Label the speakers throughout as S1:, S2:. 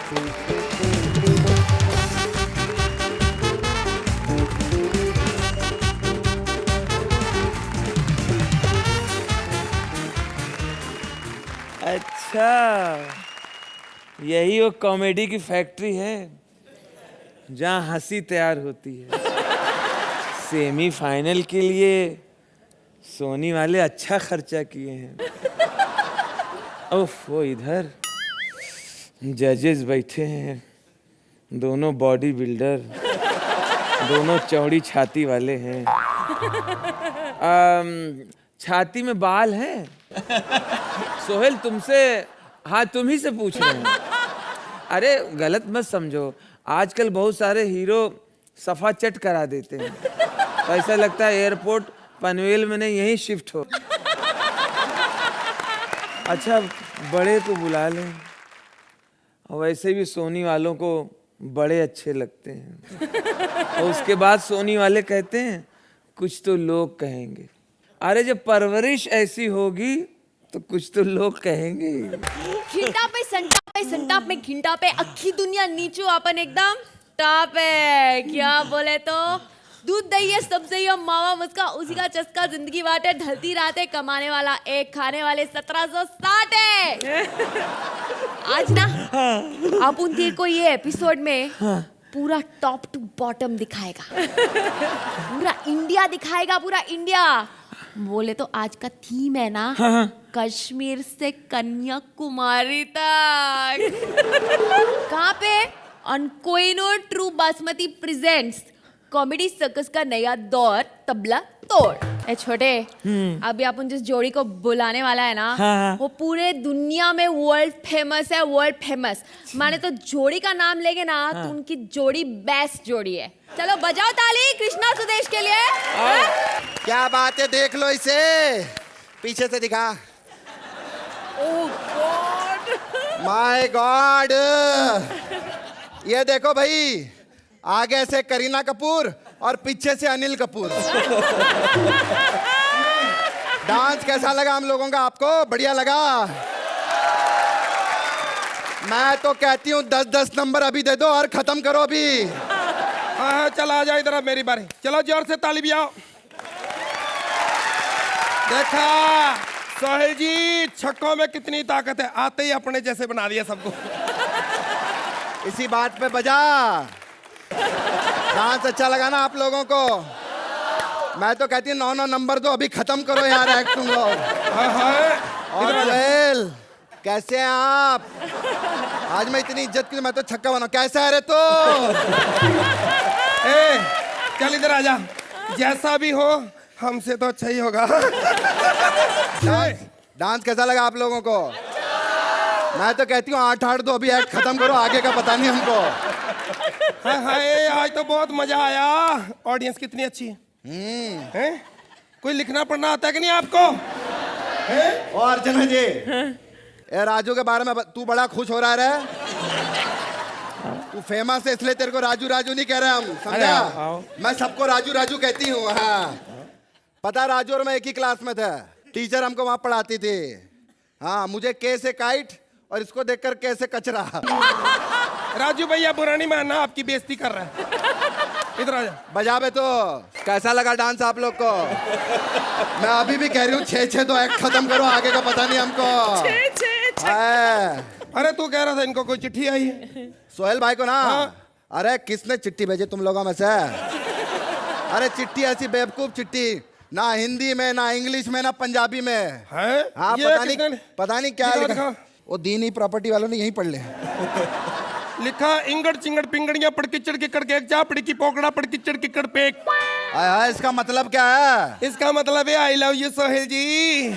S1: अच्छा, यही वो कॉमेडी की फैक्ट्री है जहाँ हंसी तैयार होती है। सेमीफाइनल के लिए सोनी वाले अच्छा खर्चा किए हैं। उफ, वो इधर जजेस बैठे हैं, दोनों बॉडी बिल्डर, दोनों चौड़ी छाती वाले हैं। छाती में बाल हैं। सोहेल तुमसे, हाँ तुम ही से पूछ रहे हैं। अरे गलत मत समझो, आजकल बहुत सारे हीरो सफा चट करा देते हैं, तो ऐसा लगता है एयरपोर्ट पनवेल में नहीं यहीं शिफ्ट हो। अच्छा बड़े को बुला लें, और वैसे भी सोनी वालों को बड़े अच्छे लगते हैं। और उसके बाद सोनी वाले कहते हैं कुछ तो लोग कहेंगे। अरे जब परवरिश ऐसी होगी तो कुछ तो लोग कहेंगे।
S2: घिंटा पे संटाप में घिंटा पे अक्खी दुनिया नीचू अपन एकदम टॉप है। क्या बोले तो दूध दही है सबसे ही मावा मुस्का उसी का चस्का जिंदगी बाटे ढलती रात है कमाने वाला एक खाने वाले 1760 है। आज ना अपन तेरे को ये एपिसोड में पूरा टॉप टू बॉटम दिखाएगा, पूरा इंडिया दिखाएगा, पूरा इंडिया। बोले तो आज का थीम है ना, कश्मीर से कन्याकुमारी तक। कहाँ पे? On Kohinoor true basmati presents comedy circus का नया दौर तबला तोड़। ए छोटे, अभी अपन जिस जोड़ी को बुलाने वाला है ना, वो पूरे दुनिया में वर्ल्ड फेमस है, वर्ल्ड फेमस। माने तो जोड़ी का नाम लेंगे ना तो उनकी जोड़ी बेस्ट जोड़ी है। चलो बजाओ ताली कृष्णा सुदेश के लिए।
S3: क्या बात है, देख लो इसे, पीछे से दिखा।
S2: ओह गॉड,
S3: माय गॉड, ये देखो भाई, आगे से करीना कपूर और पीछे से अनिल कपूर। डांस कैसा लगा हम लोगों का? आपको बढ़िया लगा? मैं तो कहती हूँ 10-10 नंबर अभी दे दो और खत्म करो अभी।
S4: हाँ चल आ जाओ इधर, मेरी बारी। चलो जोर से ताली बजाओ। देखा सोहेल जी, छक्कों में कितनी ताकत है, आते ही अपने जैसे बना दिया सबको।
S3: इसी बात पे बजा। डांस अच्छा लगा ना आप लोगों को? मैं तो कहती हूँ 9-9 नंबर दो, अभी खत्म करो यार एक्ट तुम लोग। और सोहेल कैसे हैं आप? आज मैं इतनी इज्जत की, मैं तो छक्का बना। कैसा है रे तो?
S4: ए, चल इधर आजा, जैसा भी हो हमसे तो अच्छा ही होगा।
S3: डांस कैसा लगा आप लोगों को? मैं तो कहती हूँ 8-8 दो, अभी एक्ट खत्म करो, आगे का पता नहीं हमको।
S4: हाय आज तो बहुत मजा आया। ऑडियंस कितनी अच्छी है। कोई लिखना पढ़ना आता है कि नहीं आपको?
S3: और अर्चना जी, ए राजू के बारे में तू बड़ा खुश हो रहा है? तू फेमस है इसलिए तेरे को राजू राजू नहीं कह रहे हम, समझा? मैं सबको राजू राजू कहती हूँ। हाँ पता, राजू और मैं एक ही क्लास में थे, टीचर हमको वहां पढ़ाती थी। हाँ, मुझे के से काइट और इसको देखकर कैसे कचरा।
S4: राजू भैया बुरा नहीं मानना, आपकी बेइज्जती कर रहा है। इधर आ जा।
S3: बजा बे तो। कैसा लगा डांस आप लोग को? मैं अभी भी कह रही हूँ 6-6 दो, एक्ट खत्म करो, आगे का पता नहीं हमको।
S4: अरे तू कह रहा था इनको कोई चिट्ठी आई है
S3: सोहेल भाई को ना? अरे किसने चिट्ठी भेजी तुम लोगों में से? अरे चिट्ठी ऐसी बेवकूफ चिट्ठी, ना हिंदी में, ना इंग्लिश में, ना पंजाबी में है। हाँ पता नहीं क्या लिखा। वो दीनी प्रॉपर्टी वालों ने यहीं पढ़ ले
S4: लिखा, इंगड़ चिंगड़ पिंगड़ियां पड़ किचड़ किकड़ के एक चापड़ी की पोकड़ा पड़ किचड़ किकड़ पेक।
S3: इसका मतलब क्या है?
S4: इसका मतलब है आई लव यू सोहेल जी,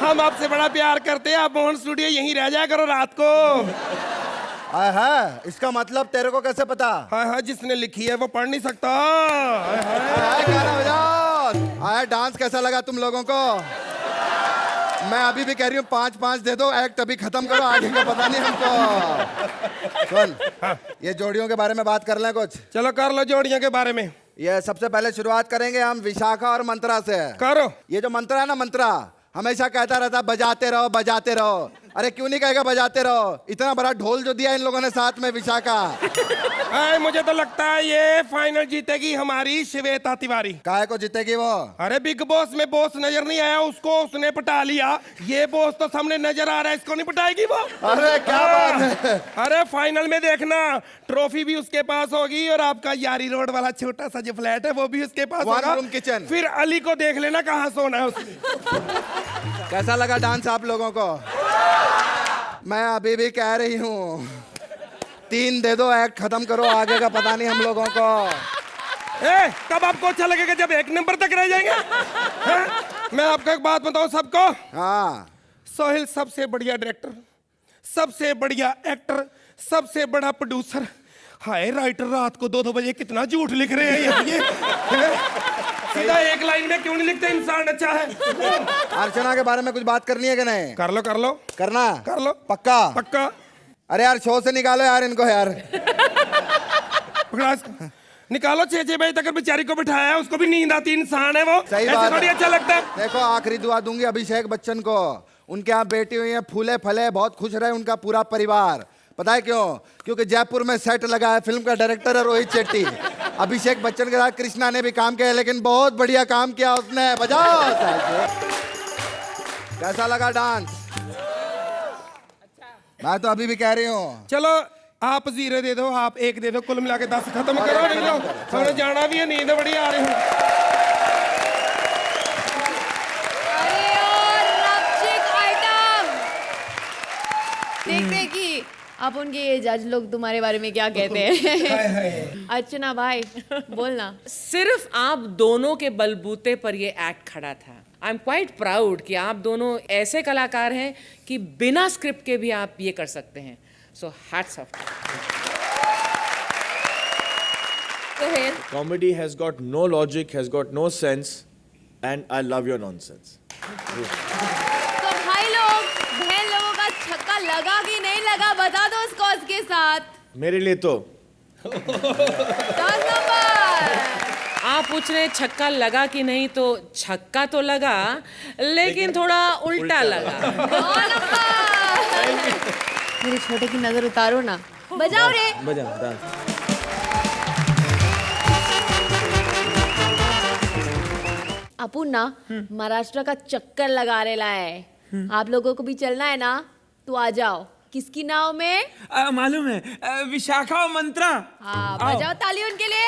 S4: हम आपसे बड़ा प्यार करते हैं, आप मोहन स्टूडियो यहीं रह जाया करो रात को।
S3: इसका मतलब तेरे को कैसे पता?
S4: हाँ जिसने लिखी है वो पढ़ नहीं सकता।
S3: डांस कैसा लगा तुम लोगों को? मैं अभी भी कह रही हूँ 5-5 दे दो, एक्ट अभी खत्म करो, आगे का पता नहीं हमको। सुन, ये जोड़ियों के बारे में बात कर लें कुछ।
S4: चलो कर लो जोड़ियों के बारे में।
S3: ये सबसे पहले शुरुआत करेंगे हम विशाखा और मंत्रा से।
S4: करो।
S3: ये जो मंत्रा है ना, मंत्रा हमेशा कहता रहता बजाते रहो बजाते रहो, अरे क्यों नहीं कहेगा बजाते रहो, इतना बड़ा ढोल जो दिया इन लोगों ने साथ में विशाखा।
S4: मुझे तो लगता है ये फाइनल जीतेगी हमारी श्वेता तिवारी।
S3: काहे को जीतेगी वो?
S4: अरे बिग बॉस में बॉस नजर नहीं आया उसको, उसने पटा लिया। ये बॉस तो सामने नजर आ रहा है, इसको नहीं पटाएगी वो।
S3: अरे क्या बात है।
S4: अरे फाइनल में देखना, ट्रॉफी भी उसके पास होगी और आपका यारी रोड वाला छोटा सा जो फ्लैट है वो भी उसके पास होगा।
S3: Room kitchen.
S4: फिर अली को देख लेना कहाँ सोना है उसने।
S3: कैसा लगा डांस आप लोगों को? मैं अभी भी कह रही हूँ 3 दे दो, एक्ट खत्म करो, आगे का पता नहीं हम लोगों को।
S4: कब आपको अच्छा लगेगा जब 1 नंबर तक रह जाएंगे? मैं आपको एक बात बताऊं सबको।
S3: हाँ,
S4: सोहेल सबसे बढ़िया डायरेक्टर, सबसे बढ़िया एक्टर, सबसे बड़ा प्रोड्यूसर। हाय राइटर रात को 2-2 बजे कितना झूठ लिख रहे हैं ये। सीधा एक लाइन में क्यों नहीं लिखते इंसान अच्छा है?
S3: अर्चना के बारे में कुछ बात करनी है कि नहीं?
S4: कर लो कर लो।
S3: करना?
S4: कर लो
S3: पक्का?
S4: पक्का।
S3: अरे यार शो से निकालो यार इनको यार।
S4: पकड़ा इसको। निकालो 6 बजे तक बेचारी को बिठाया है, उसको भी नींद आती, इंसान है वो।
S3: सही
S4: ऐसे
S3: बात
S4: थोड़ी
S3: है।
S4: अच्छा लगता है।
S3: देखो आखिरी दुआ दूंगी अभिषेक बच्चन को, उनके यहाँ बेटी हुई है, फूले फले, बहुत खुश रहे उनका पूरा परिवार। पता है क्यों? क्योंकि जयपुर में सेट लगा है, फिल्म का डायरेक्टर है रोहित शेट्टी। अभिषेक बच्चन के साथ कृष्णा ने भी काम किया, लेकिन बहुत बढ़िया काम किया उसने। बजाओ। कैसा लगा डांस? मैं तो अभी भी कह रही हूँ।
S4: चलो आप 0 दे दो, आप 1 दे दो, कुल मिला के 10 खत्म करो। नहीं लो, हमें जाना भी है, नींद बड़ी आ रही है।
S2: अरे और रक्षित आइटम देखते हैं कि आप उनके ये जज लोग तुम्हारे बारे में क्या कहते हैं। अर्चना भाई बोलना।
S5: सिर्फ आप दोनों के बलबूते पर ये एक्ट खड़ा था। आई एम क्वाइट प्राउड कि आप दोनों ऐसे कलाकार हैं कि बिना स्क्रिप्ट के भी आप ये कर सकते हैं। So hats off.
S2: Sohail,
S6: Comedy has got no logic, has got no sense, and I love your nonsense.
S2: तो भाई लोग बहन लोगों का छक्का लगा कि नहीं लगा बता दो उस कॉज के साथ।
S6: मेरे लिए तो
S2: 10 नंबर।
S5: आप पूछ रहे हैं छक्का लगा कि नहीं, तो छक्का तो लगा लेकिन थोड़ा उल्टा लगा।
S2: 9 नंबर। मेरे छोटे की नजर उतारो ना। बजाओ रे।
S1: बजाओ डांस।
S2: अपुन ना महाराष्ट्र का चक्कर लगा रेला है। आप लोगों को भी चलना है ना तो आ जाओ। किसकी नाव में?
S1: मालूम है, विशाखा और मंत्रा।
S2: हाँ बजाओ ताली उनके लिए।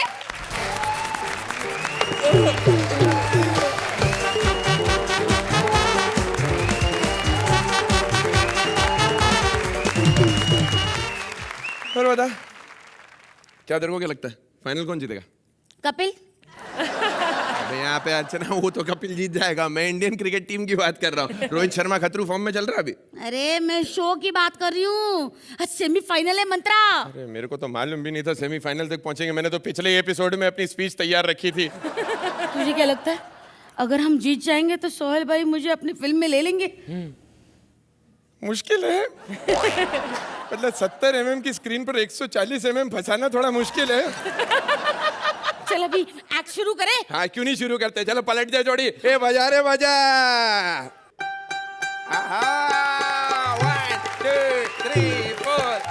S7: और बता, क्या तेरे को क्या लगता है फाइनल कौन जीतेगा?
S2: कपिल।
S7: अबे यहाँ पे अर्चना, वो तो कपिल जीत जाएगा। मैं इंडियन क्रिकेट टीम की बात कर रहा हूँ। रोहित शर्मा खतरू फॉर्म में चल रहा है अभी।
S8: अरे मैं शो की बात कर रही हूँ। सेमीफाइनल है मंत्रा।
S7: अरे मेरे को तो मालूम भी नहीं था सेमीफाइनल तक पहुंचेंगे। मैंने तो पिछले एपिसोड में अपनी स्पीच तैयार रखी थी।
S8: तुझे क्या लगता है अगर हम जीत जाएंगे तो सोहेल भाई मुझे अपनी फिल्म में ले लेंगे?
S7: मुश्किल है। मतलब 70 mm की स्क्रीन पर 140 mm फंसाना थोड़ा मुश्किल है।
S8: चल अभी एक्ट शुरू करें।
S7: हाँ क्यों नहीं शुरू करते? चलो पलट जाए जोड़ी। ए बजा रे बजा। 1 2 3 4।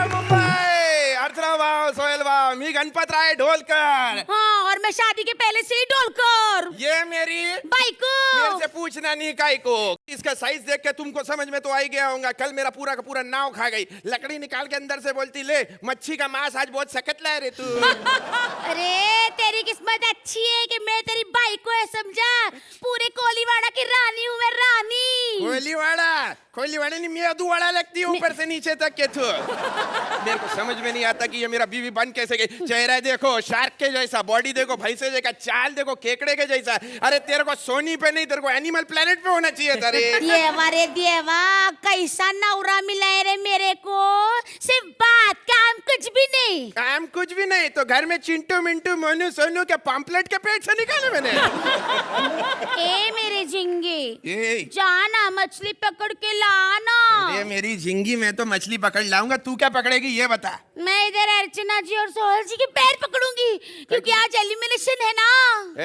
S7: मुंबई। अर्चना वाव, सोहेल वाव, मी गणपत राय ढोलकर।
S8: हाँ और मैं शादी के पहले से ही ढोलकर।
S7: ये मेरी
S8: भाई को
S7: मेरे से पूछना नहीं काय को। इसका साइज देख के तुमको समझ में तो आ ही गया होगा। कल मेरा पूरा का पूरा नाव खा गई। लकड़ी निकाल के अंदर से बोलती ले मच्छी का मांस आज बहुत सख्त लाए रे तू।
S8: अरे तेरी किस्मत अच्छी है कि मैं तेरी भाई को है समझा। पूरे कोलीवाड़ा की रानी हूँ मैं, रानी।
S7: कोलीवाड़ा नहीं, मेदू वाड़ा लगती है ऊपर से नीचे तक के तू। मेरे को समझ में नहीं आता कि ये मेरा बीवी बन कैसे गई। चेहरा देखो शार्क के जैसा, बॉडी देखो भैंसे जैसा, चाल देखो केकड़े के जैसा। अरे तेरे को सोनी पे नहीं, तेरे को एनिमल प्लेनेट पे होना चाहिए था रे।
S8: देवा रे देवा, कैसा नौरा मिला है रे मेरे को। सिर्फ बात, काम कुछ भी नहीं।
S7: काम कुछ भी नहीं तो घर में चिंटू मिंटू मोनू सोनू के पम्पलेट के पेट से निकाले मैंने।
S8: ए मेरे झिंगे
S7: ए।
S8: जाना मछली पकड़ के लाना।
S7: अरे मेरी झिंगी, मैं तो मछली पकड़ लाऊंगा, तू क्या पकड़ेगी ये बता।
S8: मैं इधर अर्चना जी और सोहल जी के पैर पकड़ूंगी क्योंकि आज एलिमिनेशन है ना।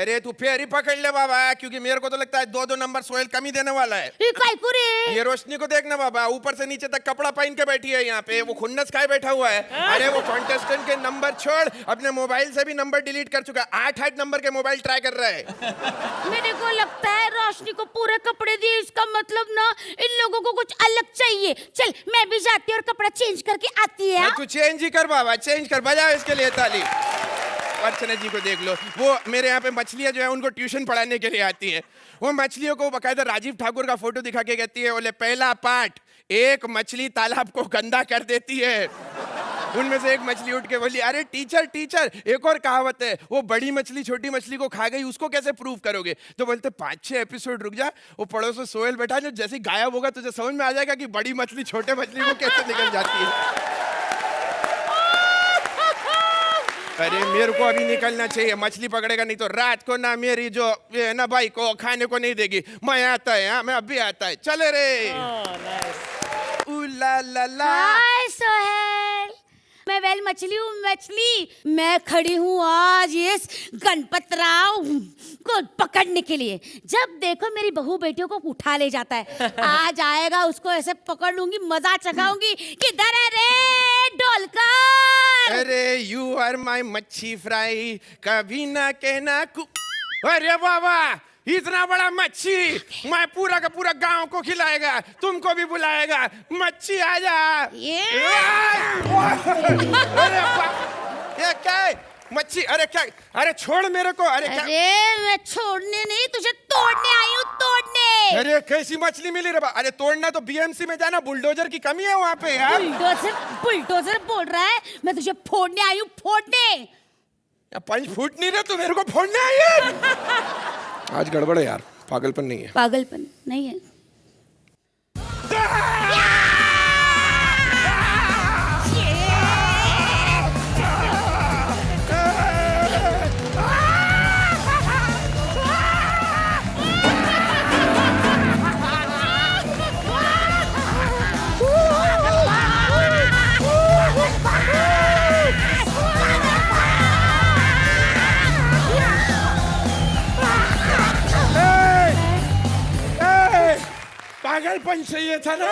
S7: अरे तू फिर ही पकड़ ले बाबा, क्योंकि मेरे को तो लगता है 2-2 नंबर सोहेल कम ही देने वाला है। ये रोशनी को देखना बाबा, ऊपर से नीचे तक कपड़ा पहन के बैठी है यहाँ पे, वो खुन्नस खाए बैठा हुआ है। अरे वो कॉन्टेस्टेंट के नंबर छोड़, अपने मोबाइल से भी नंबर डिलीट कर चुका है। 8-8 नंबर के मोबाइल ट्राई कर रहा है।
S8: मेरे को लगता है रोशनी को पूरे कपड़े दिए, इसका मतलब ना इन लोगों को कुछ अलग चाहिए। चल मैं भी जाती हूँ और कपड़ा चेंज करके आती है।
S7: तू चेंज ही कर बाबा, चेंज कर, बजाओ इसके लिए ताली। अर्चना जी को देख लो, वो मेरे यहाँ पे मछलियाँ जो है उनको ट्यूशन पढ़ाने के लिए आती हैं। वो मछलियों को बकायदा राजीव ठाकुर का फोटो दिखा के कहती है, बोले पहला पार्ट, एक मछली तालाब को गंदा कर देती है। उनमें से एक मछली उठ के बोली, अरे टीचर टीचर, एक और कहावत है, वो बड़ी मछली छोटी मछली को खा गई, उसको कैसे प्रूव करोगे? तो बोलते 5-6 एपिसोड रुक जा, वो पड़ोस में सोहेल बैठा, जो जैसे ही गायब होगा तुझे समझ में आ जाएगा कि बड़ी मछली छोटे मछली को कैसे निकल जाती है। अरे मेरे को अभी निकलना चाहिए, मछली पकड़ेगा नहीं तो रात को ना मेरी जो ये ना भाई को खाने को नहीं देगी। मैं आता है, हाँ मैं अभी आता है, चले रे। ला ला ला।
S8: हाय सोहेल, मैं वेल मछली हूँ, मछली। मैं खड़ी हूँ आज इस गणपत राव को पकड़ने के लिए। जब देखो मेरी बहू बेटियों को उठा ले जाता है, आज आएगा उसको ऐसे पकड़ लूंगी, मजा चखाऊंगी। किधर है रे ढोलकर?
S7: अरे यू आर माई मच्छी फ्राई, कभी ना कहना अरे बाबा, इतना बड़ा मच्छी, मैं पूरा का पूरा गांव को खिलाएगा, तुमको भी बुलाएगा। मच्छी आजा। अरे क्या है मच्छी? अरे क्या, अरे छोड़ मेरे को। अरे क्या?
S8: अरे मैं छोड़ने नहीं, तुझे तोड़ने आई हूँ, तोड़ने।
S7: अरे कैसी मछली मिली रे? अरे तोड़ना तो बीएमसी में जाना, बुलडोजर की कमी है वहाँ पे यार।
S8: बुलडोजर बोल रहा है, मैं तुझे फोड़ने आई हूँ, फोड़ने।
S7: पंच फूट नहीं रहा, तू मेरे को फोड़ने आई है? आज गड़बड़ है यार, पागलपन नहीं है।
S8: पागलपन नहीं है।
S7: पागलपन चाहिए था ना।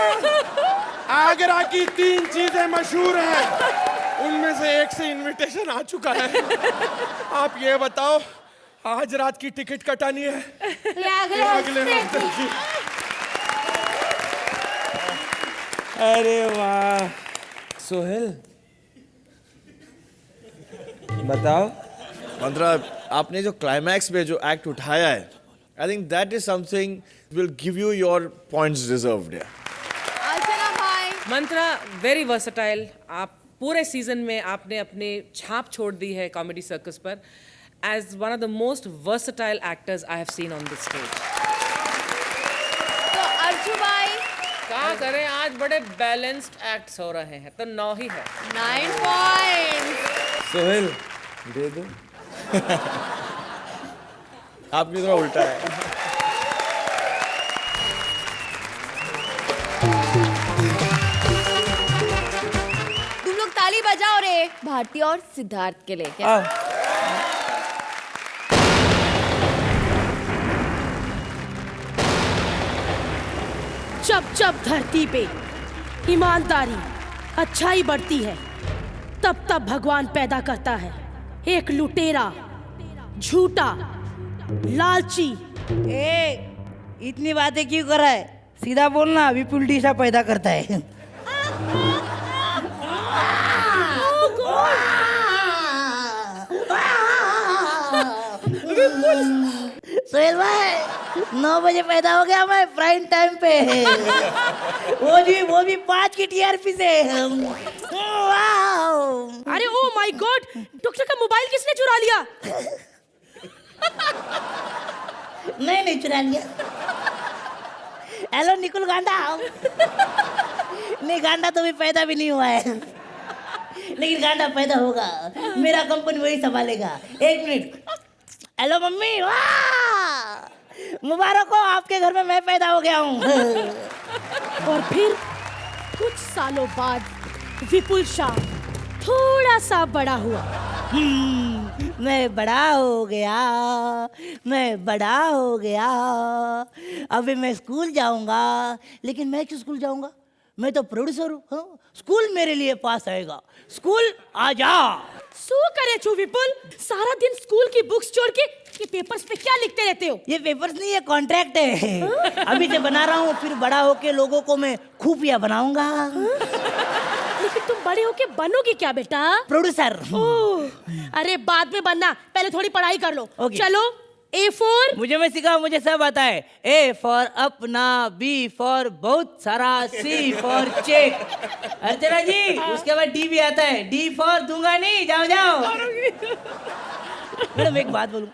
S7: आगरा की 3 चीजें मशहूर हैं, उनमें से एक से इनविटेशन आ चुका है। आप ये बताओ, आज रात की टिकट कटानी है अगले हफ्ते की?
S1: अरे वाह सोहेल, बताओ।
S6: मंत्रा, आपने जो क्लाइमैक्स में जो एक्ट उठाया है, I think that is something will give you your points deserved.
S2: अर्चना भाई,
S5: मंत्रा वेरी वर्सटाइल। आप पूरे सीजन में आपने अपने छाप छोड़ दी है कॉमेडी सर्कस पर, as one of the most versatile actors I have seen on this stage.
S2: तो अर्जू भाई
S5: क्या करें, आज बड़े बैलेंस्ड एक्ट्स हो रहे हैं, तो 9 ही है।
S2: 9 पॉइंट्स।
S1: सोहेल दे दो।
S6: आपकी थोड़ा उल्टा है।
S2: तुम लोग ताली बजाओ रे भारती और सिद्धार्थ के लिए। क्या?
S9: जब जब धरती पे ईमानदारी, अच्छाई बढ़ती है, तब तब भगवान पैदा करता है एक लुटेरा, झूठा, लालची।
S10: इतनी बातें क्यों कर रहा है? सीधा बोलना, अभी उल्टी सा पैदा करता है। सोहेल भाई 9 बजे पैदा हो गया, मैं प्राइम टाइम पे। वो भी 5 की टीआरपी से।
S9: अरे ओ माय गॉड, डॉक्टर का मोबाइल किसने चुरा लिया?
S10: नहीं चुरा लिया। हेलो निकुल गांडा। नहीं, गांडा तो भी पैदा भी नहीं हुआ है, लेकिन गांडा पैदा होगा, मेरा कंपनी वही संभालेगा। 1 मिनट। Hello mummy. वाह मुबारक हो, आपके घर में मैं पैदा हो गया हूँ।
S9: और फिर कुछ सालों बाद विपुल शाह थोड़ा सा बड़ा हुआ।
S10: मैं बड़ा हो गया, मैं बड़ा हो गया। अभी मैं स्कूल जाऊंगा, लेकिन मैं क्यों स्कूल जाऊंगा? मैं तो प्रोड्यूसर हूँ। हाँ? स्कूल मेरे लिए पास आएगा। स्कूल आ जा।
S9: सू करे छू विपुल, सारा दिन स्कूल की बुक्स छोड़ के ये पेपर्स पे क्या लिखते रहते हो?
S10: ये पेपर्स नहीं, ये कॉन्ट्रैक्ट है। अभी से बना रहा हूँ, फिर बड़ा होके लोगों को मैं खुफिया बनाऊंगा।
S9: लेकिन तुम बड़े होके बनोगे क्या बेटा?
S10: प्रोड्यूसर।
S9: ओह, अरे बाद में बनना, पहले थोड़ी पढ़ाई कर लो।
S10: Okay.
S9: चलो A4।
S10: मुझे मैं सीखा, मुझे सब आता है। A फॉर अपना, B फॉर बहुत सारा, C फॉर चेक। अर्चना जी, उसके बाद D भी आता है। D फॉर दूंगा नहीं, जाओ जाओ। मैडम एक बात बोलूं,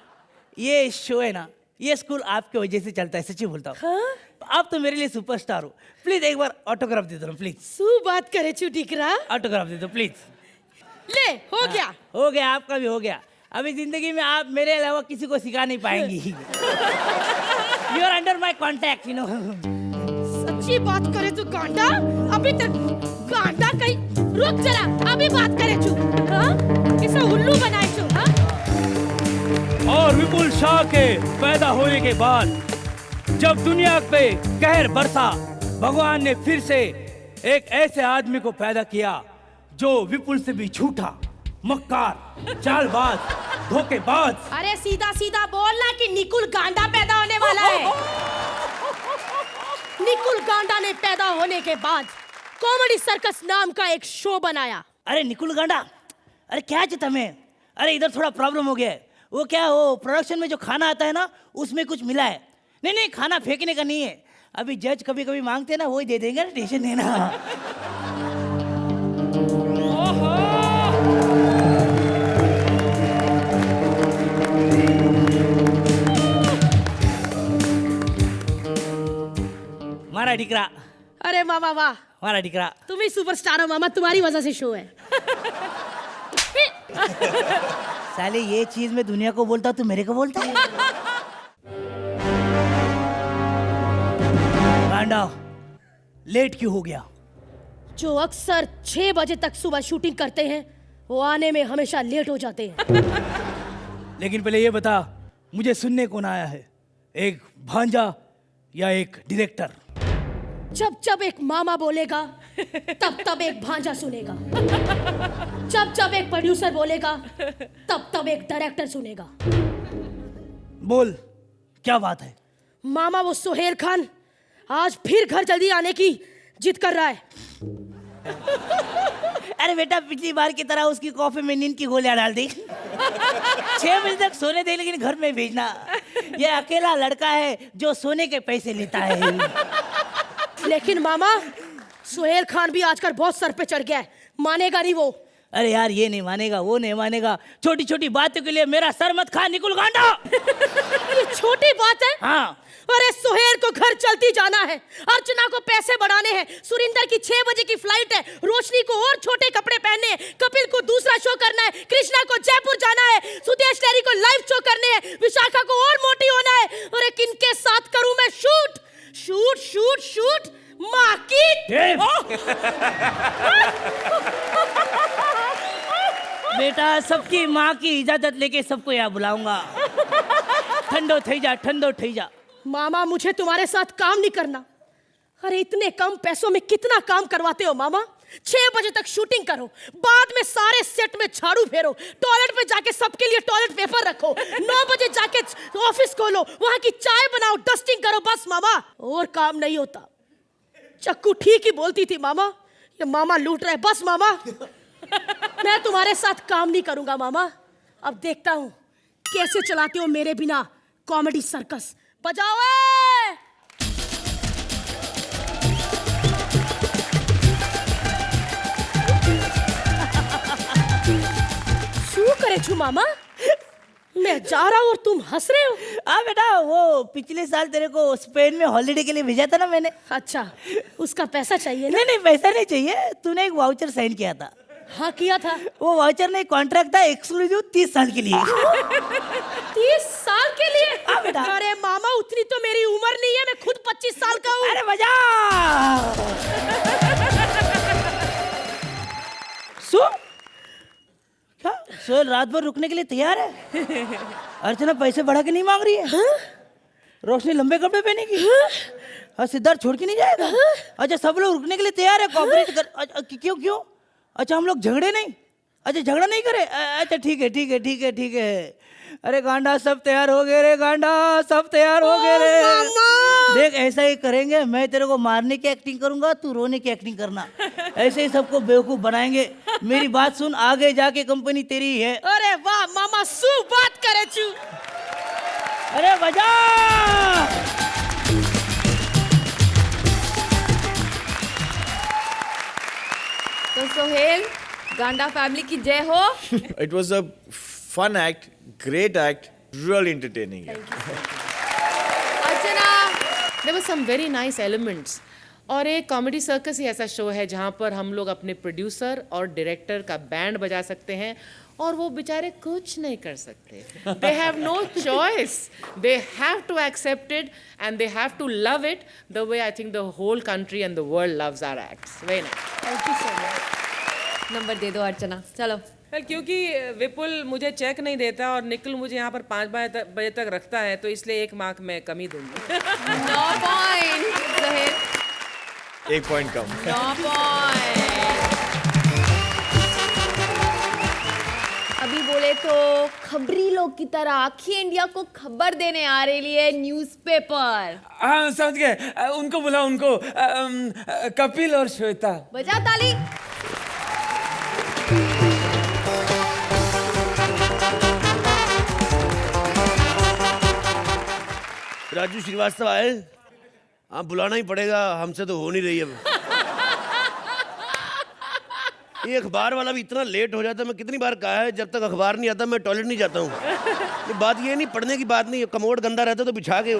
S10: ये शो है ना, ये स्कूल आपके वजह से चलता है, सच्ची बोलता हूँ।
S9: हाँ?
S10: आप तो मेरे लिए सुपरस्टार हो। प्लीज एक बार ऑटोग्राफ दे दो प्लीज।
S9: सू बात करे छू टिकरा।
S10: ऑटोग्राफ दे दो प्लीज।
S9: ले, हो गया।
S10: हो गया, आपका भी हो गया। अभी जिंदगी में आप मेरे अलावा किसी को सिखा नहीं पाएंगी। You are under my contact, you know.
S9: सच्ची बात करे तू गांडा, अभी तक गांडा कहीं। रुक जरा, अभी बात करे छू। हाँ? किसे उल्लू बनाए छू? हाँ?
S11: और विपुल शाह के पैदा होने के बाद जब दुनिया पे कहर बरसा, भगवान ने फिर से एक ऐसे आदमी को पैदा किया जो विपुल से भी झूठा, मक्कार, चालबाज, धोखेबाज।
S9: अरे सीधा सीधा बोलना कि निकुल गांडा पैदा होने वाला है। निकुल गांडा ने पैदा होने के बाद कॉमेडी सर्कस नाम का एक शो बनाया।
S10: अरे निकुल गांडा, अरे क्या चाहता मैं? अरे इधर थोड़ा प्रॉब्लम हो गया है। वो क्या, वो प्रोडक्शन में जो खाना आता है ना, उसमें कुछ मिला है। नहीं नहीं, खाना फेंकने का नहीं है। अभी जज कभी कभी मांगते हैं ना, वही दे देंगे ना, टेंशन नहीं ना। मारा डिकरा।
S9: अरे मामा वाह,
S10: मारा डिकरा।
S9: तुम ही सुपरस्टार हो मामा, तुम्हारी वजह से शो है।
S10: साले ये चीज मैं दुनिया को बोलता हूँ, तू मेरे को बोलता है? गांडा, लेट क्यों हो गया?
S9: जो अक्सर 6 बजे तक सुबह शूटिंग करते हैं, वो आने में हमेशा लेट हो जाते हैं।
S11: लेकिन पहले ये बता, मुझे सुनने कौन आया है, एक भांजा या एक डायरेक्टर?
S9: जब जब एक मामा बोलेगा, तब तब एक भांजा सुनेगा। जब जब एक प्रोड्यूसर बोलेगा, तब तब एक डायरेक्टर सुनेगा।
S10: बोल, क्या बात है?
S9: मामा वो सुहेल खान आज फिर घर जल्दी आने की जिद कर रहा है।
S10: अरे बेटा, पिछली बार की तरह उसकी कॉफी में नींद की गोलियां डाल दी। 6 बजे तक सोने दे, लेकिन घर में भेजना। ये अकेला लड़का है जो सोने के पैसे लेता है।
S9: लेकिन मामा, सुहेल खान भी आजकल बहुत सर पे चढ़ गया है, मानेगा नहीं वो।
S10: अरे यार, ये नहीं मानेगा, वो नहीं मानेगा। छोटी छोटी बातों के लिए मेरा सर मत खा निकुल गांडा।
S9: ये छोटी बात है?
S10: हाँ।
S9: अरे सुहेल को घर चलती जाना है, अर्चना को पैसे बढ़ाने हैं, सुरिंदर की 6 बजे की फ्लाइट है, रोशनी को और छोटे कपड़े पहनने हैं, कपिल को दूसरा शो करना है, कृष्णा को जयपुर जाना है, सुदेश लहरी को लाइव शो करने हैं, विशाखा को और मोटी होना है। अरे किनके साथ करूं मैं शूट? शूट शूट शूट माँ की।
S10: बेटा, सबकी माँ की इजाजत लेके सबको यहाँ बुलाऊंगा। ठंडो थई जा, ठंडो थई जा।
S9: मामा, मुझे तुम्हारे साथ काम नहीं करना। अरे इतने कम पैसों में कितना काम करवाते हो मामा? 6 बजे तक शूटिंग करो, बाद में सारे सेट में झाड़ू फेरो, टॉयलेट पे जाके सबके लिए टॉयलेट पेपर रखो, 9 बजे जाके ऑफिस खोलो, वहां की चाय बनाओ, डस्टिंग करो, बस मामा, और काम नहीं होता। चक्कू ठीक ही बोलती थी मामा, ये मामा लूट रहे। बस मामा, मैं तुम्हारे साथ काम नहीं करूंगा मामा। अब देखता हूं कैसे चलाते हो मेरे बिना कॉमेडी सर्कस। बजाओ ए! शू करे छू मामा, मैं जा रहा हूँ और तुम हंस रहे हो।
S10: हाँ बेटा, वो पिछले साल तेरे को स्पेन में हॉलिडे के लिए भेजा था ना मैंने।
S9: अच्छा, उसका पैसा चाहिए ना?
S10: नहीं नहीं, पैसा नहीं चाहिए, तूने एक वाउचर साइन किया था।
S9: हाँ किया था।
S10: वो वाउचर नहीं, कॉन्ट्रैक्ट था एक्सक्लूसिव 30 साल के लिए।
S9: 30 साल के लिए?
S10: हाँ बेटा।
S9: अरे मामा उतनी तो मेरी उम्र नहीं है, मैं खुद 25 साल का हूँ।
S10: अरे मजा। क्या सोहेल रात भर रुकने के लिए तैयार है? अर्चना पैसे बढ़ा के नहीं मांग रही है? रोशनी लंबे कपड़े पहनेगी? हाँ सिद्धार्थ छोड़ के नहीं जाएगा? अच्छा सब लोग रुकने के लिए तैयार है, कॉपरेट कर। क्यों क्यों? अच्छा हम लोग झगड़े नहीं? अच्छा झगड़ा नहीं करे? अच्छा ठीक है ठीक है ठीक है ठीक है। अरे गांडा सब तैयार हो गए रे, गांडा सब तैयार हो गए रे। देख ऐसा ही करेंगे, मैं तेरे को मारने की एक्टिंग करूंगा, तू रोने की एक्टिंग करना। ऐसे ही सबको बेवकूफ बनाएंगे। मेरी बात सुन, आगे जाके कंपनी तेरी ही है।
S9: अरे वाह मामा, सु बात करे चू।
S10: अरे बजा।
S2: तो सोहेल, गांडा फैमिली की जय हो।
S6: It was a fun act, great act, really entertaining.
S2: Archana,
S5: There were some very nice elements. और एक कॉमेडी सर्कस ही ऐसा शो है जहाँ पर हम लोग अपने प्रोड्यूसर और डायरेक्टर का बैंड बजा सकते हैं और वो बेचारे कुछ नहीं कर सकते. They have no choice. They have to accept it and they have to love it the way I think the whole country and the world loves our acts. Very nice.
S2: Thank you so much. Number दे दो अर्चना, चलो।
S5: Well, क्योंकि विपुल मुझे check नहीं देता और निखिल मुझे यहाँ पर 5 बजे तक रखता है तो इसलिए 1 मार्क मैं कम ही दूंगी.
S2: नो पॉइंट सोहेल,
S6: 1 point कम.
S2: No point. अभी बोले तो खबरी लोग की तरह आखी इंडिया को खबर देने आ रही है न्यूज़पेपर।
S1: हाँ समझ गए, उनको बुला, उनको कपिल और श्वेता।
S2: बजा ताली।
S12: राजू श्रीवास्तव आए? हाँ बुलाना ही पड़ेगा, हमसे तो हो नहीं रही अब। ये अखबार वाला भी इतना लेट हो जाता है, मैं कितनी बार कहा है जब तक अखबार नहीं आता मैं टॉयलेट नहीं जाता हूँ। ये बात ये नहीं, पढ़ने की बात नहीं, कमोड गंदा रहता तो बिछा के।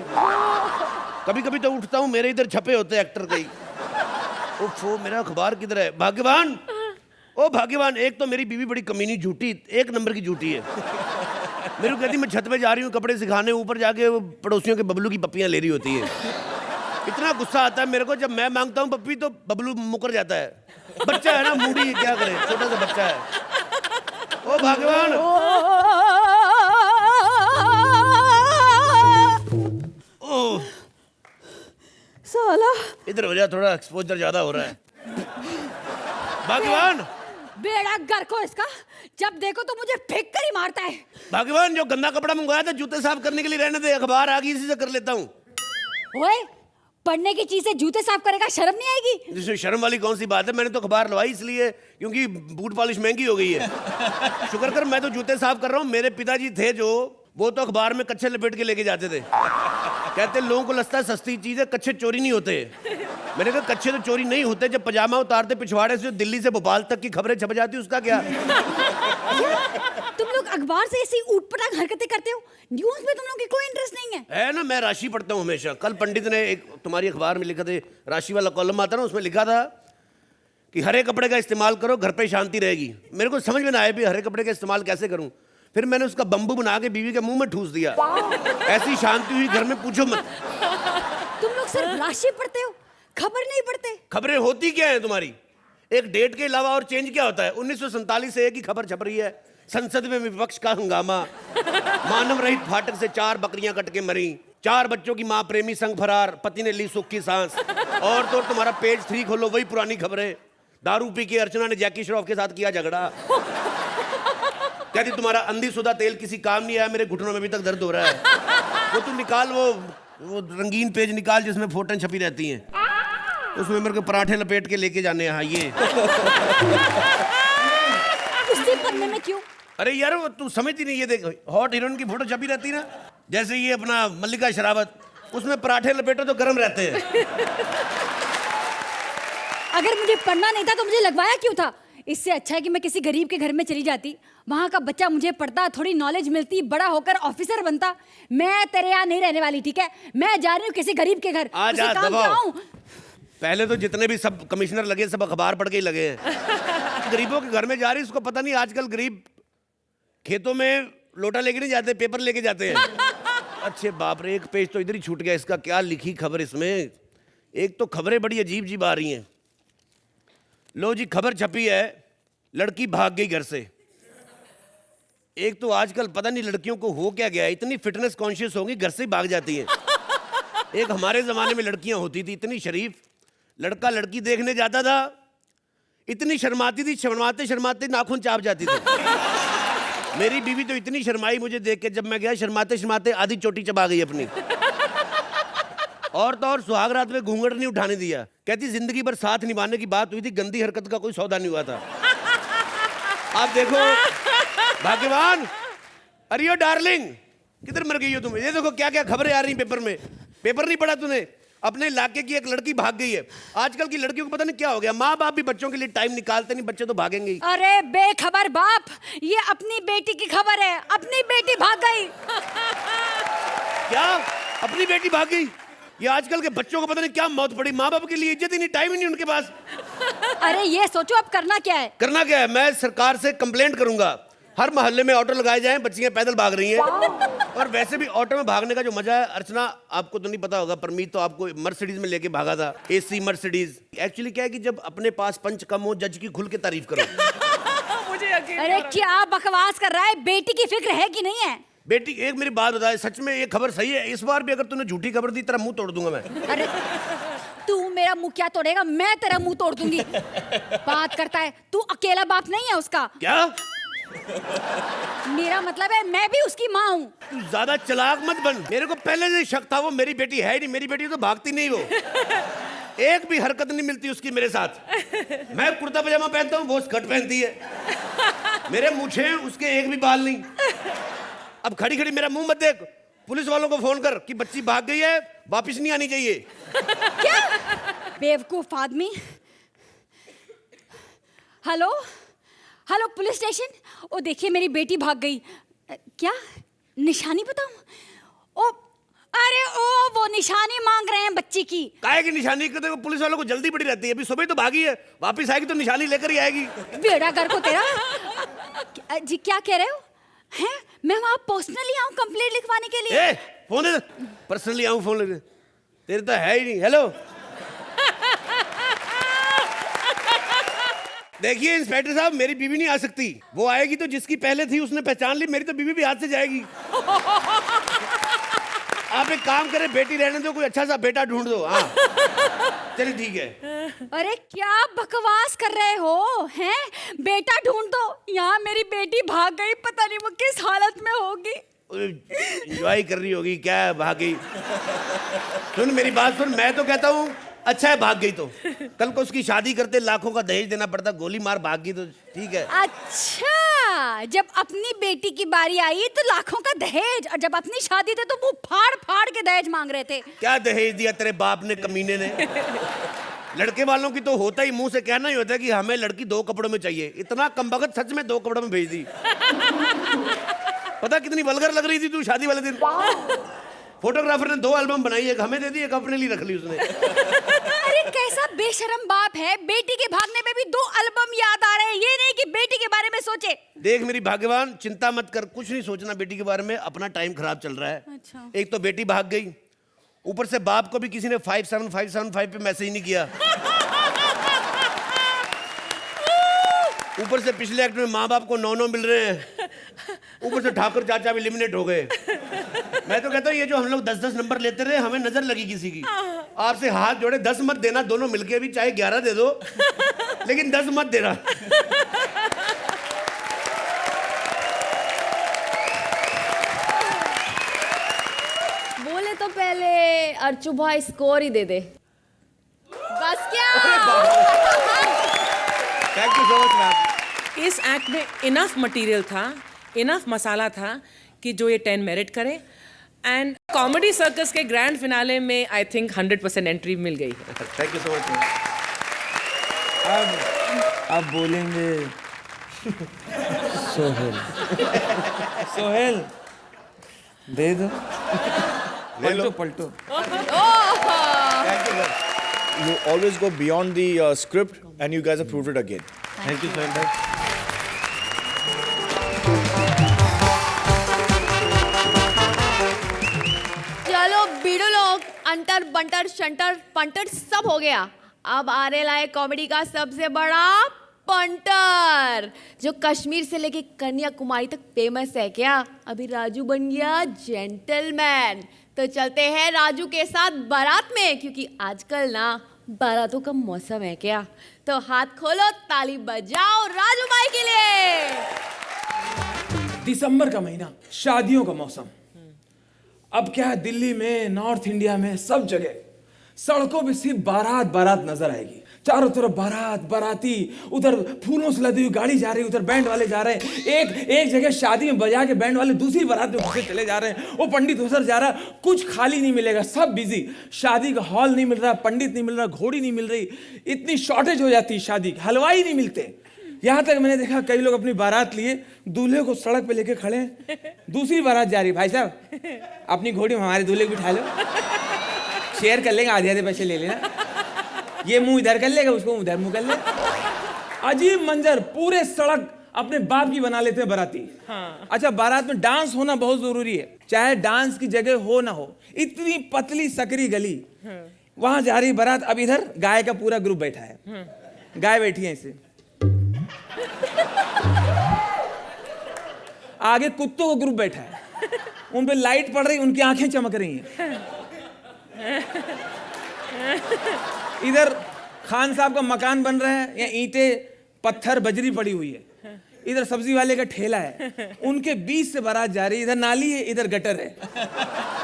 S12: कभी कभी तो उठता हूँ मेरे इधर छपे होते एक्टर कई। ओफो मेरा अखबार किधर है? भाग्यवान, ओ भाग्यवान, एक तो मेरी बीवी बड़ी कमीनी झूठी, 1 नंबर की झूठी है। मेरे को कहती मैं छत पे जा रही हूँ कपड़े सिखाने, ऊपर जाके वो पड़ोसियों के बबलू की पप्पियाँ ले रही होती है। इतना गुस्सा आता है मेरे को जब मैं मांगता हूँ पप्पी तो बबलू मुकर जाता है। बच्चा है ना मूडी, क्या करे, छोटा सा बच्चा है। ओ भगवान, ओ
S9: साला
S12: इधर हो जा, थोड़ा एक्सपोजर ज्यादा हो रहा है। भगवान,
S9: बेड़ा घर को इसका, जब देखो तो मुझे फेंक कर ही मारता है।
S12: भगवान जो गंदा कपड़ा मंगवाया था जूते साफ करने के लिए रहने दे, अखबार आ गई इसी से कर लेता हूँ।
S8: ओए पढ़ने की चीज से जूते साफ करेगा, शर्म नहीं आएगी?
S12: इसमें शर्म वाली कौन सी बात है, मैंने तो अखबार लवाई इसलिए क्योंकि बूट पॉलिश महंगी हो गई है। शुक्र कर मैं तो जूते साफ कर रहा हूँ। मेरे पिताजी थे जो, वो तो अखबार में कच्छे लपेट के लेके जाते थे। कहते लोगों को लगता है सस्ती चीज है, कच्छे चोरी नहीं होते। मैंने कहा कच्छे तो चोरी नहीं होते, जब पजामा उतारते पिछवाड़े से दिल्ली से भोपाल तक की खबरें छप जाती उसका क्या?
S8: तुम लोग अखबार से ऐसी ऊटपटांग हरकतें करते हो, न्यूज़ में तुम लोग की कोई इंटरेस्ट नहीं है
S12: ना? मैं राशि पढ़ता हूँ हमेशा। कल पंडित ने एक तुम्हारी अखबार में लिखा था, राशि वाला कॉलम आता ना, उसमें लिखा था कि हरे कपड़े का इस्तेमाल करो, घर पे शांति रहेगी। मेरे को समझ में ना आया भी हरे कपड़े का इस्तेमाल कैसे करूं। फिर मैंने उसका बम्बू बना के बीवी के मुंह में ठूस दिया। ऐसी शांति हुई घर में, पूछो मत।
S8: तुम लोग सिर्फ राशि पढ़ते हो, खबर नहीं पढ़ते।
S12: खबरें होती क्या है तुम्हारी? एक डेट के अलावा और चेंज क्या होता है? 1947 से एक ही खबर छप रही है, संसद में विपक्ष का हंगामा, मानव रहित फाटक से 4 बकरियां कट के मरी, 4 बच्चों की मां प्रेमी संग फरार, पति ने ली सुख की सांस। और तो तुम्हारा पेज 3 खोलो, वही पुरानी खबरें। दारू पी के अर्चना ने जैकी श्रॉफ के साथ किया झगड़ा। कहती तुम्हारा अंधीसुधा तेल किसी काम नहीं आया, मेरे घुटनों में अभी तक दर्द हो रहा है। वो तू निकाल, वो रंगीन पेज निकाल जिसमें फोटों छपी रहती हैं, उसमें मेरे को पराठे लपेट के लेके जाने हैं। ये
S8: उसी पन्ने में क्यों?
S12: अरे यार वो तू समझती नहीं, ये देख हॉट हीरोइन की फोटो छपी रहती ना, जैसे ये अपना मल्लिका शरावत, उसमें पराठे लपेटो तो गर्म रहते हैं।
S8: अगर मुझे पढ़ना नहीं था तो मुझे लगवाया क्यों था? इससे अच्छा है कि मैं किसी गरीब के घर में चली जाती, वहाँ का बच्चा मुझे पढ़ता, थोड़ी नॉलेज मिलती, बड़ा होकर ऑफिसर बनता। मैं तेरे यहाँ नहीं रहने वाली, ठीक है? मैं जा रही हूँ किसी गरीब के घर।
S12: आ जा, दबाओ। पहले तो जितने भी सब कमिश्नर लगे सब अखबार पढ़ के ही लगे हैं। गरीबों के घर में जा रही, उसको पता नहीं आजकल गरीब खेतों में लोटा लेके नहीं जाते, पेपर लेके जाते हैं। अच्छे बाप रे, एक पेज तो इधर ही छूट गया इसका। क्या लिखी खबर इसमें? एक तो खबरें बड़ी अजीब अजीब आ रही हैं। लो जी, खबर छपी है, लड़की भाग गई घर से। एक तो आजकल पता नहीं लड़कियों को हो क्या गया है, इतनी फिटनेस कॉन्शियस होंगी, घर से ही भाग जाती हैं। एक हमारे जमाने में लड़कियां होती थी इतनी शरीफ, लड़का लड़की देखने जाता था, इतनी शर्माती थी, शर्माते शर्माते नाखून चाप जाती थी। मेरी बीवी तो इतनी शर्माई मुझे देख के, जब मैं गया शर्माते शर्माते आधी चोटी चबा गई अपनी। और तो और सुहाग रात में घूंघट नहीं उठाने दिया। कहती जिंदगी भर साथ निभाने की बात हुई थी, गंदी हरकत का कोई सौदा नहीं हुआ था। आप देखो भाग्यवान, अरे डार्लिंग किधर मर गई हो तुम? ये देखो क्या क्या खबरें आ रही पेपर में। पेपर नहीं पढ़ा तूने? अपने इलाके की एक लड़की भाग गई है। आजकल की लड़कियों को पता नहीं क्या हो गया, माँ बाप भी बच्चों के लिए टाइम निकालते नहीं, बच्चे तो भागेंगे ही।
S8: अरे बेखबर बाप, ये अपनी बेटी की खबर है, अपनी बेटी भाग गई।
S12: क्या अपनी बेटी भाग गई? ये आजकल के बच्चों को पता नहीं क्या मौत पड़ी, माँ बाप के लिए इज्जत ही नहीं, टाइम ही नहीं उनके पास।
S8: अरे ये सोचो अब करना क्या है।
S12: करना क्या है? मैं सरकार से कंप्लेंट करूंगा, हर मोहल्ले में ऑटो लगाए जाएं, बच्चियां पैदल भाग रही हैं। और वैसे भी ऑटो में भागने का जो मजा है, अर्चना आपको तो नहीं पता होगा, परमीत तो आपको मर्सिडीज में लेके भागा था, एसी मर्सिडीज। एक्चुअली क्या है कि जब अपने पास पंच कम हो, जज की खुल के तारीफ करो।
S2: मुझे यकीन
S8: अरे क्या बकवास कर रहा है, बेटी की फिक्र है कि नहीं है?
S12: बेटी एक मेरी बात बताए, सच में ये खबर सही है? इस बार भी अगर तूने झूठी खबर दी, तेरा मुंह तोड़ दूंगा मैं।
S8: अरे तू मेरा मुंह क्या तोड़ेगा, मैं तेरा मुंह तोड़ दूंगी। बात करता है, तू अकेला बाप नहीं है उसका।
S12: क्या?
S8: मेरा मतलब है मैं भी उसकी माँ हूँ।
S12: तू ज्यादा चालाक मत बन, मेरे को पहले से शक था वो मेरी बेटी है ही नहीं। मेरी बेटी तो भागती नहीं, वो एक भी हरकत नहीं मिलती उसकी मेरे साथ। मैं कुर्ता पजामा पहनता हूँ, वो स्कर्ट पहनती है। मेरे मूछे हैं, उसके एक भी बाल नहीं। अब खड़ी खड़ी मेरा मुंह मत देख, पुलिस वालों को फोन कर कि बच्ची भाग गई है, वापिस नहीं आनी चाहिए।
S8: क्या बेवकूफ आदमी। Hello hello police station. ओ देखिए मेरी बेटी भाग गई। क्या निशानी बताऊं? ओ अरे ओ वो निशानी मांग रहे हैं बच्ची की।
S12: काहे की निशानी? कहते वो पुलिस वालों को जल्दी बड़ी रहती है, अभी सुबह तो भागी है, वापिस आएगी तो निशानी लेकर ही आएगी।
S8: बेड़ा घर को तेरा। जी क्या कह रहे हो? हैं मैं वहां पर्सनली आऊं कंप्लेंट लिखवाने के लिए?
S12: फोन दे, पर्सनली आऊं फोन लेने? तेरे तो है ही नहीं। हेलो देखिए इंस्पेक्टर साहब, मेरी बीवी नहीं आ सकती। वो आएगी तो जिसकी पहले थी उसने पहचान ली, मेरी तो बीवी भी हाथ से जाएगी। आप एक काम करें, बेटी रहने दो, कोई अच्छा सा बेटा ढूंढ दो। हाँ चलिए ठीक है।
S8: अरे क्या बकवास कर रहे हो? हैं बेटा ढूंढ दो? यहाँ मेरी बेटी भाग गई, पता नहीं वो किस हालत में होगी।
S12: एंजॉय कर रही होगी, क्या भाग गई? सुन मेरी बात सुन, मैं तो कहता हूँ अच्छा है भाग गई तो, कल को उसकी शादी करते लाखों का दहेज देना पड़ता, गोली मार भाग गई तो ठीक है।
S8: अच्छा, जब अपनी बेटी की बारी आई तो लाखों का दहेज, और जब अपनी शादी थी तो मुंह फाड़ फाड़ के दहेज मांग रहे थे।
S12: क्या दहेज दिया तेरे बाप ने, कमीने ने? लड़के वालों की तो होता ही मुंह से कहना ही होता है कि हमें लड़की 2 कपड़ों में चाहिए। इतना कमबख्त सच में 2 कपड़ों में भेज दी। पता कितनी वल्गर लग रही थी तू शादी वाले दिन। फोटोग्राफर ने 2 एल्बम बनाई, एक हमें दे दी, एक अपने लिए रख ली उसने।
S8: अरे कैसा बेशरम बाप है, बेटी के भागने में भी 2 एल्बम याद आ रहे हैं, ये नहीं कि बेटी के बारे में सोचे।
S12: देख मेरी भाग्यवान, चिंता मत कर, कुछ नहीं सोचना बेटी के बारे में, अपना टाइम खराब चल रहा है।
S8: अच्छा।
S12: एक तो बेटी भाग गई, ऊपर से बाप को भी किसी ने 57575 पे मैसेज नहीं किया। ऊपर से पिछले एक्ट में माँ बाप को 9 मिल रहे हैं, ऊपर से ठाकुर चाचा भी एलिमिनेट हो गए। मैं तो कहता हूँ ये जो हम लोग 10-10 नंबर लेते रहे, हमें नजर लगी किसी की। आपसे हाथ जोड़े, 10 मत देना, दोनों मिलके भी चाहे 11 दे दो, लेकिन 10 मत देना।
S2: बोले तो पहले अर्चू भाई स्कोर ही दे दे। बस क्या?
S12: Thank you so much ma'am.
S5: इस एक्ट में इनफ मटेरियल था, इनफ मसाला था कि जो ये 10 मेरिट करे। एंड कॉमेडी सर्कस के ग्रैंड फिनाले में आई थिंक 100% एंट्री मिल गई है।
S12: Thank you so much ma'am.
S1: अब बोलेंगे सोहेल। सोहेल दे दो, पलटो पलटो।
S6: You always go beyond the script and you guys have proved it again.
S12: Thank you Sohail भाई।
S2: चलो बीड़ो लोग, अंटर बंटर शंटर पंटर सब हो गया। अब आने लाए कॉमेडी का सबसे बड़ा पंटर, जो कश्मीर से लेके कन्याकुमारी तक फेमस है। क्या अभी राजू बन गया जेंटलमैन? तो चलते हैं राजू के साथ बारात में, क्योंकि आजकल ना बारातों का मौसम है। क्या तो हाथ खोलो, ताली बजाओ राजू भाई के लिए।
S1: दिसंबर का महीना, शादियों का मौसम। अब क्या है, दिल्ली में, नॉर्थ इंडिया में, सब जगह सड़कों पे सिर्फ बारात बारात नजर आएगी। चारों तरफ बारात, बाराती, उधर फूलों से लदी हुई गाड़ी जा रही है, उधर बैंड वाले जा रहे हैं। एक जगह शादी में बजा के बैंड वाले दूसरी बारात में घुसे चले जा रहे हैं। वो पंडित उधर जा रहा है, कुछ खाली नहीं मिलेगा, सब बिजी। शादी का हॉल नहीं मिल रहा, पंडित नहीं मिल रहा, घोड़ी नहीं मिल रही, इतनी शॉर्टेज हो जाती है शादी की, हलवाई नहीं मिलते। यहाँ तक मैंने देखा कई लोग अपनी बारात लिए दूल्हे को सड़क पे लेके खड़े हैं, दूसरी बारात जा रही। भाई साहब अपनी घोड़ी में हमारे दूल्हे को बिठा लो, शेयर कर लेंगे, आधे आधे पैसे ले लेना। ये मुंह इधर कर लेगा, उसको उधर मुंह कर ले। अजीब मंजर, पूरे सड़क अपने बाप की बना लेते हैं बाराती। हाँ। अच्छा, बारात में डांस होना बहुत जरूरी है, चाहे डांस की जगह हो ना हो। इतनी पतली सकरी गली, वहां जा रही बारात। अब इधर गाय का पूरा ग्रुप बैठा है, गाय बैठी है ऐसे, आगे कुत्तों का ग्रुप बैठा है, उन पे लाइट पड़ रही, उनकी आंखें चमक रही हैं। इधर खान साहब का मकान बन रहा है, या ईंटें पत्थर बजरी पड़ी हुई है। इधर सब्जी वाले का ठेला है, उनके बीच से बारात जा रही है। इधर नाली है, इधर गटर है।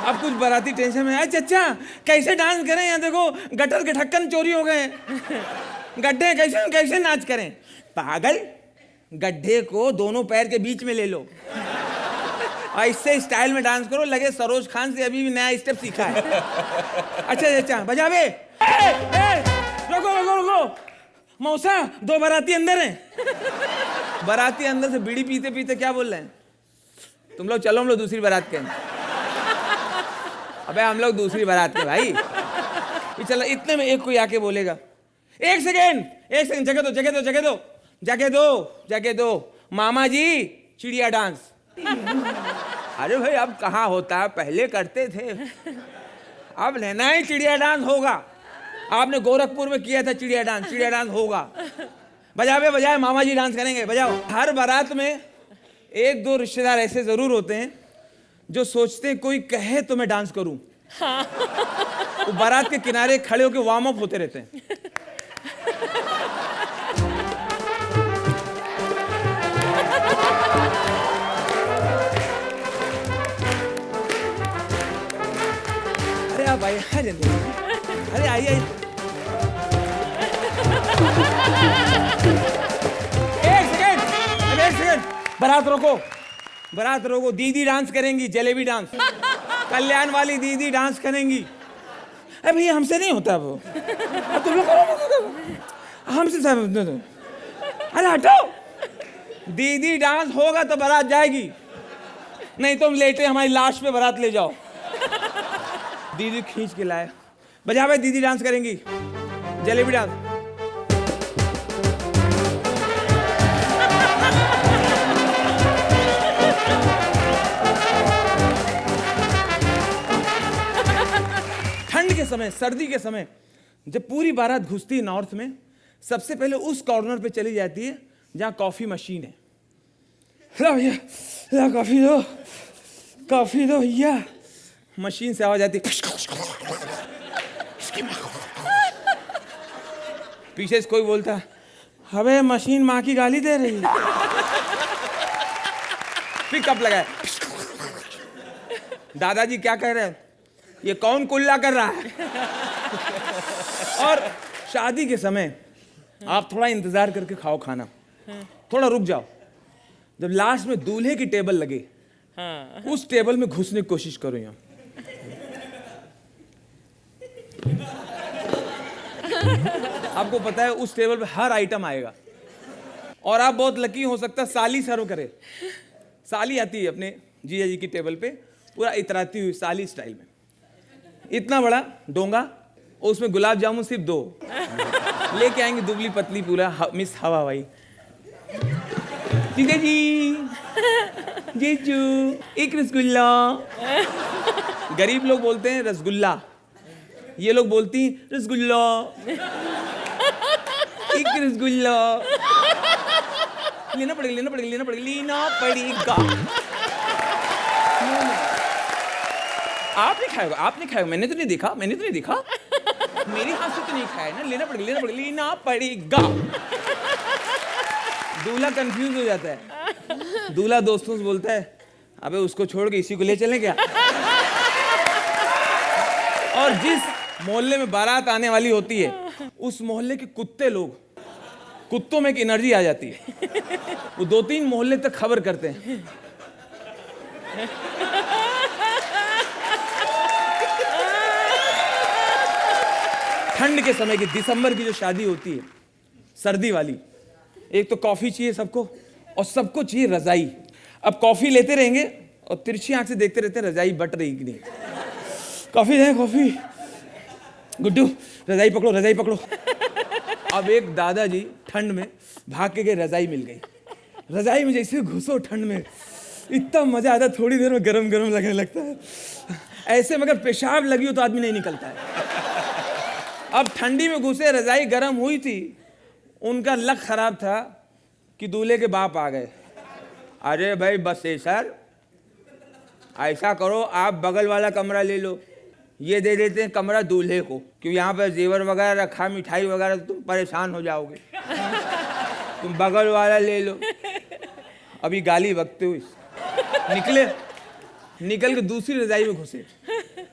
S1: अब कुछ बाराती टेंशन में, अच्छा अच्छा कैसे डांस करें, यहाँ देखो गटर के ढक्कन चोरी हो गए, गड्ढे कैसे कैसे नाच करें। पागल, गड्ढे को दोनों पैर के बीच में ले लो, ऐसे स्टाइल में डांस करो, लगे सरोज खान से अभी भी नया स्टेप सीखा है। अच्छा अच्छा बजा बे, रुको रुको रुको, मौसा दो बाराती अंदर हैं। बाराती अंदर से बीड़ी पीते पीते क्या बोल रहे हैं, तुम लोग चलो हम लोग दूसरी बारात के। अबे हम लोग दूसरी बारात के भाई। ये चलो, इतने में एक कोई आके बोलेगा, एक सेकेंड जगह दो जगह दो जगह दो जगह दो जगह दो, मामा जी चिड़िया डांस। अरे भाई अब कहाँ होता है, पहले करते थे, अब लेना ही चिड़िया डांस होगा। आपने गोरखपुर में किया था चिड़िया डांस होगा। बजावे बजाए मामा जी डांस करेंगे, बजाओ। हर बारात में एक दो रिश्तेदार ऐसे जरूर होते हैं जो सोचते हैं कोई कहे तो मैं डांस करूं। वो बारात के किनारे खड़े होकर वार्म अप होते रहते हैं। अरे आप आइए, अरे आइए आइए। एक सेकंड, बारात रोको। दीदी डांस करेंगी, जलेबी डांस। कल्याण वाली दीदी डांस करेंगी। अरे भैया हमसे नहीं होता वो, तुम लोग करो, हमसे सब। अरे हटो, दीदी डांस होगा तो बारात जाएगी, नहीं तुम लेटे हमारी लाश पे बारात ले जाओ। दीदी खींच के लाए, बजा भाई, दीदी डांस करेंगी, जलेबी डांस। ठंड के समय, सर्दी के समय, जब पूरी बारात घुसती है नॉर्थ में, सबसे पहले उस कॉर्नर पे चली जाती है जहां कॉफी मशीन है। ला भैया, ला कॉफी दो भैया। मशीन से आवाज आती, पीछे से कोई बोलता, अबे मशीन माँ की गाली दे रही है। फिर कप लगाए, दादाजी क्या कह रहे हैं, ये कौन कुल्ला कर रहा है। और शादी के समय आप थोड़ा इंतजार करके खाओ खाना, थोड़ा रुक जाओ। जब लास्ट में दूल्हे की टेबल लगे, उस टेबल में घुसने की कोशिश करो। यहाँ आपको पता है उस टेबल पे हर आइटम आएगा, और आप बहुत लकी हो सकता है साली सर्व करे। साली आती है अपने जीजा जी की टेबल पे, पूरा इतराती हुई साली स्टाइल में, इतना बड़ा डोंगा, उसमें गुलाब जामुन सिर्फ 2 लेके आएंगे, दुबली पतली पूरा मिस हवा भाई। जीजा जी, जीजू, एक रसगुल्ला। गरीब लोग बोलते हैं रसगुल्ला, ये लोग बोलती रसगुल्ला, एक रसगुल्ला। लेना पड़ेगा, लेना पड़ेगा, लेना पड़ेगा, लेना पड़ेगा। आपने खाया होगा, आपने खाया होगा, मैंने तो नहीं देखा, मैंने तो नहीं देखा, मेरे हाथ से तो नहीं खाया ना। लेना पड़ेगा, लेना पड़ेगा, लेना पड़ेगा। दूल्हा कंफ्यूज हो जाता है। दूल्हा दोस्तों से बोलता है, अबे उसको छोड़ के इसी को ले चलें क्या? और जिस मोहल्ले में बारात आने वाली होती है, उस मोहल्ले के कुत्ते लोग, कुत्तों में एक एनर्जी आ जाती है, वो 2-3 मोहल्ले तक खबर करते हैं। ठंड के समय की, दिसंबर की जो शादी होती है, सर्दी वाली, एक तो कॉफी चाहिए सबको और सबको चाहिए रजाई। अब कॉफी लेते रहेंगे और तिरछी आंख से देखते रहते हैं रजाई बट रही कि नहीं। कॉफी है, कॉफी। गुड्डू रजाई पकड़ो, रजाई पकड़ो। अब एक दादाजी ठंड में भाग के गए, रजाई मिल गई। रजाई में जैसे घुसो ठंड में, इतना मजा आता, थोड़ी देर में गरम गरम लगने लगता है ऐसे, मगर पेशाब लगी हो तो आदमी नहीं निकलता है। अब ठंडी में घुसे, रजाई गर्म हुई थी, उनका लक खराब था कि दूल्हे के बाप आ गए। अरे भाई बस सर, ऐसा करो आप बगल वाला कमरा ले लो, ये दे देते हैं कमरा दूल्हे को, क्योंकि यहाँ पर जेवर वगैरह रखा, मिठाई वगैरह, तुम परेशान हो जाओगे, तुम बगल वाला ले लो। अभी गाली बकते हुए निकले, निकल के दूसरी रजाई में घुसे।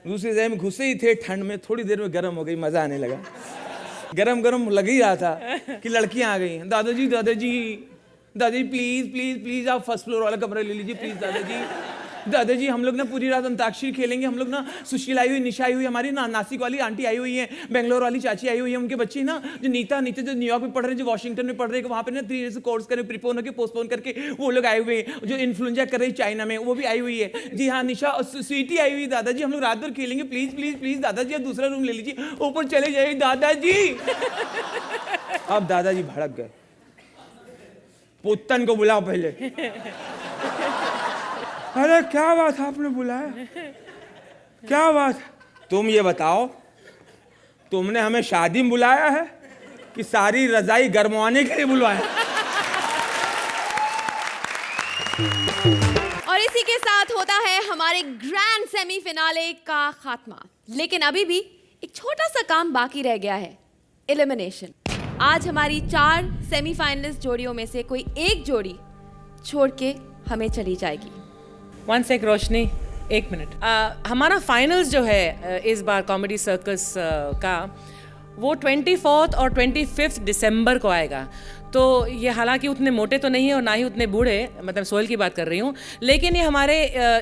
S1: दूसरी रजाई में घुसे ही थे, ठंड में थोड़ी देर में गर्म हो गई, मजा आने लगा। गरम गरम लग ही रहा था कि लड़कियां आ गई। दादाजी, दादाजी, दादाजी प्लीज प्लीज प्लीज आप फर्स्ट फ्लोर वाला कमरा ले लीजिए प्लीज दादाजी। दादाजी हम लोग ना पूरी रात अंताक्षरी खेलेंगे, हम लोग ना, सुशील आई हुई, निशा आई हुई, हमारी ना नासिक वाली आंटी आई हुई है, बेंगलोर वाली चाची आई हुई है, उनके बच्चे ना, जो नीता जो न्यूयॉर्क में पढ़ रहे हैं, जो वॉशिंगटन में पढ़ रहे हैं, वहाँ पे ना 3 इयर्स कोर्स करें, प्रीपोन होकर पोस्टपोन करके वो लोग आए हुए हैं, जो इन्फ्लुएंजा कर रही चाइना में, वो भी आई हुई है। जी हाँ, निशा और स्वीटी आई हुई। दादाजी हम लोग रात भर खेलेंगे, प्लीज प्लीज प्लीज दादाजी आप दूसरा रूम ले लीजिए, ऊपर चले जाइए दादाजी। अब दादाजी भड़क गए, पुत्तन को बुलाओ पहले। अरे क्या बात आपने बुलाया, क्या बात? तुम ये बताओ, तुमने हमें शादी में बुलाया है कि सारी रजाई गरमवाने के लिए बुलवाया?
S2: और इसी के साथ होता है हमारे ग्रैंड सेमीफिनाले का खात्मा। लेकिन अभी भी एक छोटा सा काम बाकी रह गया है, एलिमिनेशन। आज हमारी 4 सेमीफाइनलिस्ट जोड़ियों में से कोई एक जोड़ी छोड़ के हमें चली जाएगी।
S5: 1 सेक रोशनी, 1 मिनट। हमारा फाइनल्स जो है इस बार कॉमेडी सर्कस का, वो 24 और 25 दिसंबर को आएगा। तो ये हालांकि उतने मोटे तो नहीं है और ना ही उतने बूढ़े, मतलब सोहेल की बात कर रही हूँ, लेकिन ये हमारे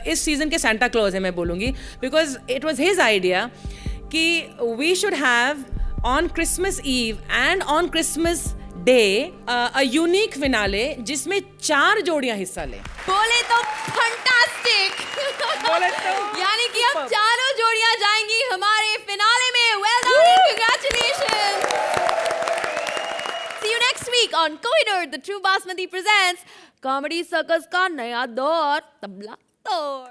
S5: इस सीज़न के सांता क्लॉज है, मैं बोलूँगी, because it was his idea कि we should have on Christmas Eve and on Christmas Day a unique finale जिसमें 4 जोड़ियां हिस्सा लें।
S2: बोले तो फंटास्टिक।
S5: बोले तो
S2: यानी कि अब 4 जोड़ियां जाएंगी हमारे फिनाले में। Well done, congratulations. See you next week on Kohinoor, the True Basmati presents Comedy Circus का नया दौर, तबला तोड़।